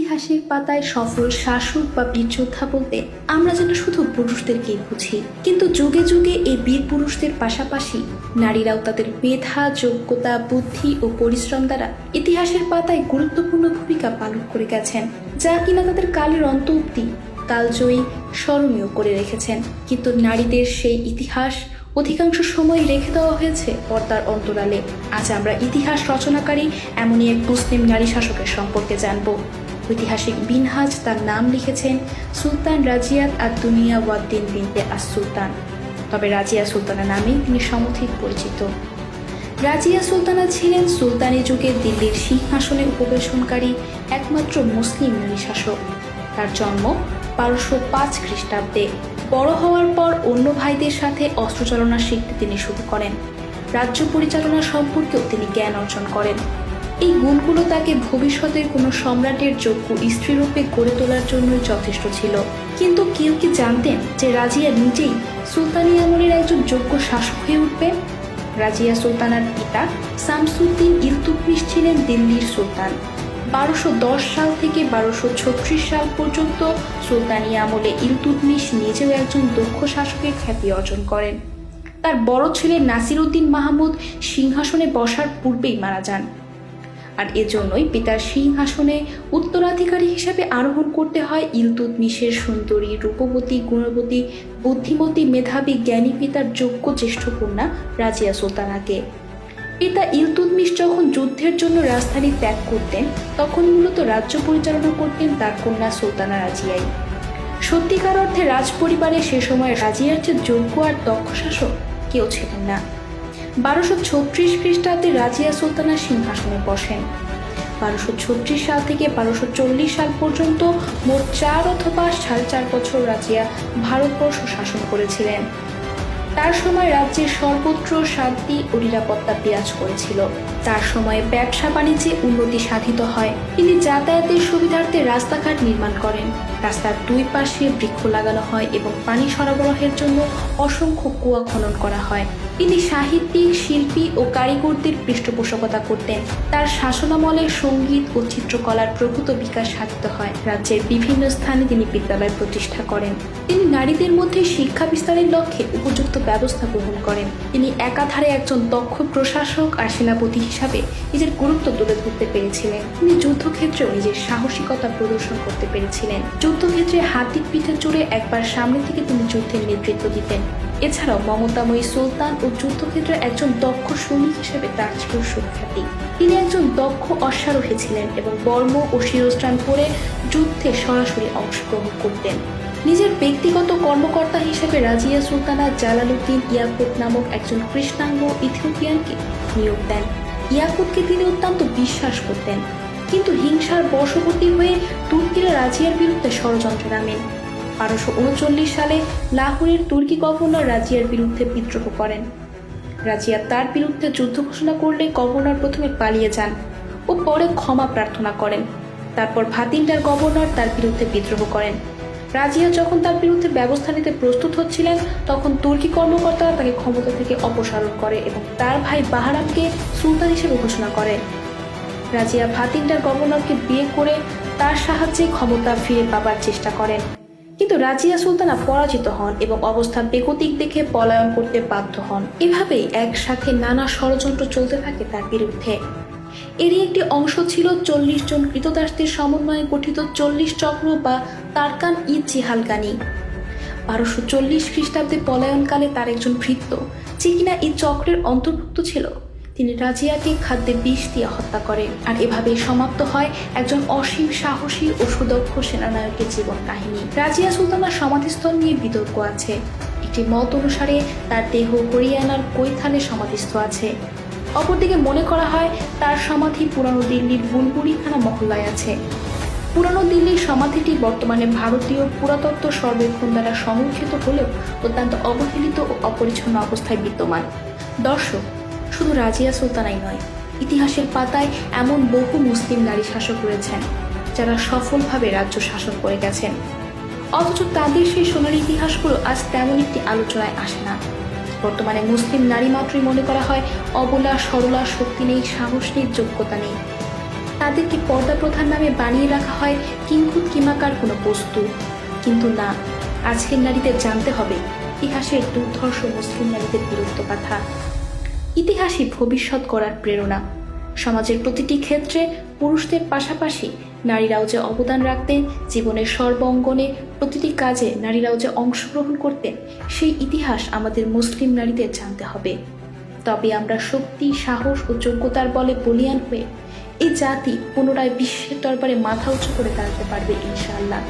ইতিহাসের পাতায় সফল শাসক বা বীর যোদ্ধা বলতে আমরা যেন শুধু পুরুষদেরকেই বুঝি, কিন্তু যুগে যুগে এই বীর পুরুষদের পাশাপাশি নারীরাও তাদের মেধা, যোগ্যতা, বুদ্ধি ও পরিশ্রম দ্বারা ইতিহাসের পাতায় গুরুত্বপূর্ণ ভূমিকা পালন করে গেছেন, যা কিনা তাদের কালের অন্ত অব্দি কালজয়ী স্মরণীয় করে রেখেছেন। কিন্তু নারীদের সেই ইতিহাস অধিকাংশ সময় রেখে দেওয়া হয়েছে পর্দার অন্তরালে। আজ আমরা ইতিহাস রচনাকারী এমনই এক মুসলিম নারী শাসকের সম্পর্কে জানব। ঐতিহাসিক বিনহাজ তার নাম লিখেছেন সুলতান রাজিয়াত আদ-দুনিয়া ওয়াদ-দিন বিনতে আস-সুলতান। তবে রাজিয়া সুলতানা নামেই তিনি সমধিক পরিচিত। রাজিয়া সুলতানা ছিলেন সুলতানি যুগে দিল্লির সিংহাসনে উপবেশনকারী একমাত্র মুসলিম নারী শাসক। তার জন্ম 1205 খ্রিস্টাব্দে। বড় হওয়ার পর অন্য ভাইদের সাথে অস্ত্রচালনা শিখতে তিনি শুরু করেন। রাজ্য পরিচালনা সম্পর্কেও তিনি জ্ঞান অর্জন করেন। এই গুণগুলো তাকে ভবিষ্যতের কোনো সম্রাটের যোগ্য স্ত্রীরূপে গড়ে তোলার জন্য যথেষ্ট ছিল। কিন্তু কেউ কি জানতেন যে রাজিয়া নিজেই সুলতানি আমলের একজন যোগ্য শাসক হয়ে উঠবেন? রাজিয়া সুলতানার পিতা শামসুদ্দিন ইলতুৎমিশ ছিলেন দিল্লির সুলতান। 1210 সাল থেকে 1236 সাল পর্যন্ত সুলতানি আমলে ইলতুৎমিশ নিজেও একজন দক্ষ শাসকের খ্যাতি অর্জন করেন। তার বড় ছেলে নাসিরউদ্দিন মাহমুদ সিংহাসনে বসার পূর্বেই মারা যান, আর এজন্যই পিতার সিংহাসনে উত্তরাধিকারী হিসেবে আরোহণ করতে হয় ইলতুৎমিশের সুন্দরী, রূপবতী, গুণবতী, বুদ্ধিমতী, মেধাবী, জ্ঞানী পিতার যোগ্য জ্যেষ্ঠ কন্যা রাজিয়া সুলতানাকে। পিতা ইলতুৎমিশ যখন যুদ্ধের জন্য রাজধানী ত্যাগ করতেন, তখন মূলত রাজ্য পরিচালনা করতেন তার কন্যা সুলতানা রাজিয়াই। সত্যিকার অর্থে রাজ পরিবারে সে সময় রাজিয়ার চেয়ে যোগ্য আর দক্ষ শাসক কেউ ছিলেন না। 1236 খ্রিস্টাব্দে রাজিয়া সুলতানা সিংহাসনে বসেন। 1236 সাল থেকে 1240 সাল পর্যন্ত মোট 4 অথবা 4.5 বছর রাজিয়া ভারতবর্ষ শাসন করেছিলেন। তার সময় রাজ্যের সর্বত্র শান্তি ও নিরাপত্তা বিরাজ করেছিল। তার সময়ে ব্যবসা বাণিজ্যে উন্নতি সাধিত হয়। তিনি যাতায়াতের সুবিধার্থে রাস্তাঘাট নির্মাণ করেন। রাস্তার দুই পাশে বৃক্ষ লাগানো হয় এবং পানি সরবরাহের জন্য অসংখ্য কুয়া খনন করা হয়। তিনি সাহিত্যিক, শিল্পী ও কারিগরদের পৃষ্ঠপোষকতা করতেন। তার শাসনামলে সঙ্গীত ও চিত্রকলার প্রভূত বিকাশ সাধিত হয়। রাজ্যের বিভিন্ন স্থানে তিনি বিদ্যালয় প্রতিষ্ঠা করেন। তিনি নারীদের মধ্যে শিক্ষা বিস্তারের লক্ষ্যে উপযুক্ত ব্যবস্থা গ্রহণ করেন। তিনি একাধারে একজন দক্ষ প্রশাসক আর সেনাপতি হিসাবে নিজের গুরুত্ব তুলে ধরতে পেরেছিলেন। তিনি যুদ্ধক্ষেত্রেও নিজের সাহসিকতা প্রদর্শন করতে পেরেছিলেন। যুদ্ধক্ষেত্রে হাতির পিঠে চড়ে একবার সামনে থেকে তিনি যুদ্ধের নেতৃত্ব দিতেন। এছাড়াও মমতাময়ী সুলতান ও যুদ্ধক্ষেত্রে একজন দক্ষ সৈনিক হিসেবে তার ছিল সুখ্যাতি। তিনি একজন দক্ষ অশ্বারোহী ছিলেন এবং বর্ম ও শিরস্ত্রাণ পরে যুদ্ধে সরাসরি অংশগ্রহণ করতেন। নিজের ব্যক্তিগত কর্মকর্তা হিসেবে রাজিয়া সুলতানা জালালউদ্দিন ইয়াকুত নামক একজন কৃষ্ণাঙ্গ ইথিওপিয়ানকে নিয়োগ দেন। ইয়াকুতকে তিনি অত্যন্ত বিশ্বাস করতেন, কিন্তু হিংসার বশবর্তী হয়ে তুর্কিরা রাজিয়ার বিরুদ্ধে ষড়যন্ত্রে নামেন। 1239 সালে লাহোরের তুর্কি গভর্নর রাজিয়ার বিরুদ্ধে বিদ্রোহ করেন। রাজিয়া তার বিরুদ্ধে যুদ্ধ ঘোষণা করলে গভর্নর প্রথমে পালিয়ে যান ও পরে ক্ষমা প্রার্থনা করেন। তারপর ভাতিন্ডার গভর্নর তার বিরুদ্ধে বিদ্রোহ করেন। রাজিয়া যখন তার বিরুদ্ধে ব্যবস্থা নিতে প্রস্তুত হচ্ছিলেন, তখন তুর্কি কর্মকর্তারা তাকে ক্ষমতা থেকে অপসারণ করে এবং তার ভাই বাহরামকে সুলতান হিসেবে ঘোষণা করে। রাজিয়া ভাতিন্ডার গভর্নরকে বিয়ে করে তার সাহায্যে ক্ষমতা ফিরে পাবার চেষ্টা করেন, কিন্তু রাজিয়া সুলতানা পরাজিত হন এবং অবস্থা বেগতিক দেখে পলায়ন করতে বাধ্য হন। এভাবেই একসাথে নানা ষড়যন্ত্র চলতে থাকে তার বিরুদ্ধে। এরই একটি অংশ ছিল 40 জন কৃতদাসদের সমন্বয়ে গঠিত 40 চক্র বা তারকান-ই-চিহালগানি। 1240 খ্রিস্টাব্দে পলায়নকালে তার একজন ভৃত্য, যে কিনা এই চক্রের অন্তর্ভুক্ত ছিল, তিনি রাজিয়াকে খাদ্যে বিষ দিয়ে হত্যা করে। আর এভাবেই সমাপ্ত হয় একজন অসীম সাহসী ও সুদক্ষ সেনানায়কের জীবন কাহিনী। রাজিয়া সুলতানার সমাধিস্থল নিয়ে বিতর্ক আছে। একটি মত অনুসারে তার দেহ হরিয়ানার কৈথালে সমাধিস্থ আছে। অপরদিকে মনে করা হয় তার সমাধি পুরানো দিল্লির বুলবুলিখানা মহল্লায় আছে। পুরানো দিল্লির সমাধিটি বর্তমানে ভারতীয় পুরাতত্ত্ব সর্বেক্ষণ দ্বারা সংরক্ষিত হলেও অত্যন্ত অবহেলিত ও অপরিচ্ছন্ন অবস্থায় বিদ্যমান। দর্শক, শুধু রাজিয়া সুলতানাই নয়, ইতিহাসের পাতায় এমন বহু মুসলিম নারী শাসক রয়েছেন যারা সফলভাবে রাজ্য শাসন করে গেছেন, অথচ তাদের সেই সোনার ইতিহাসগুলো আজ তেমন একটি আলোচনায় আসে না। বর্তমানে মুসলিম নারী মাত্রই মনে করা হয় অবলা, সরলা, শক্তি নেই, সাহস নেই, যোগ্যতা নেই। তাদেরকে পর্দা প্রথার নামে বানিয়ে রাখা হয় কিংকুত কিমাকার কোনো বস্তু। কিন্তু না, আজকের নারীদের জানতে হবে ইতিহাসের দুর্ধর্ষ মুসলিম নারীদের বীরত্ব কথা। ইতিহাসই ভবিষ্যৎ গড়ার প্রেরণা। সমাজের প্রতিটি ক্ষেত্রে পুরুষদের পাশাপাশি নারীরাও যে অবদান রাখতেন, জীবনের সর্বাঙ্গনে প্রতিটি কাজে নারীরাও যে অংশগ্রহণ করতেন, সেই ইতিহাস আমাদের মুসলিম নারীদের জানতে হবে। তবে আমরা শক্তি, সাহস ও যোগ্যতার বলে বলীয়ান হয়ে এই জাতি পুনরায় বিশ্বের দরবারে মাথা উঁচু করে দাঁড়াতে পারবে ইনশাআল্লাহ।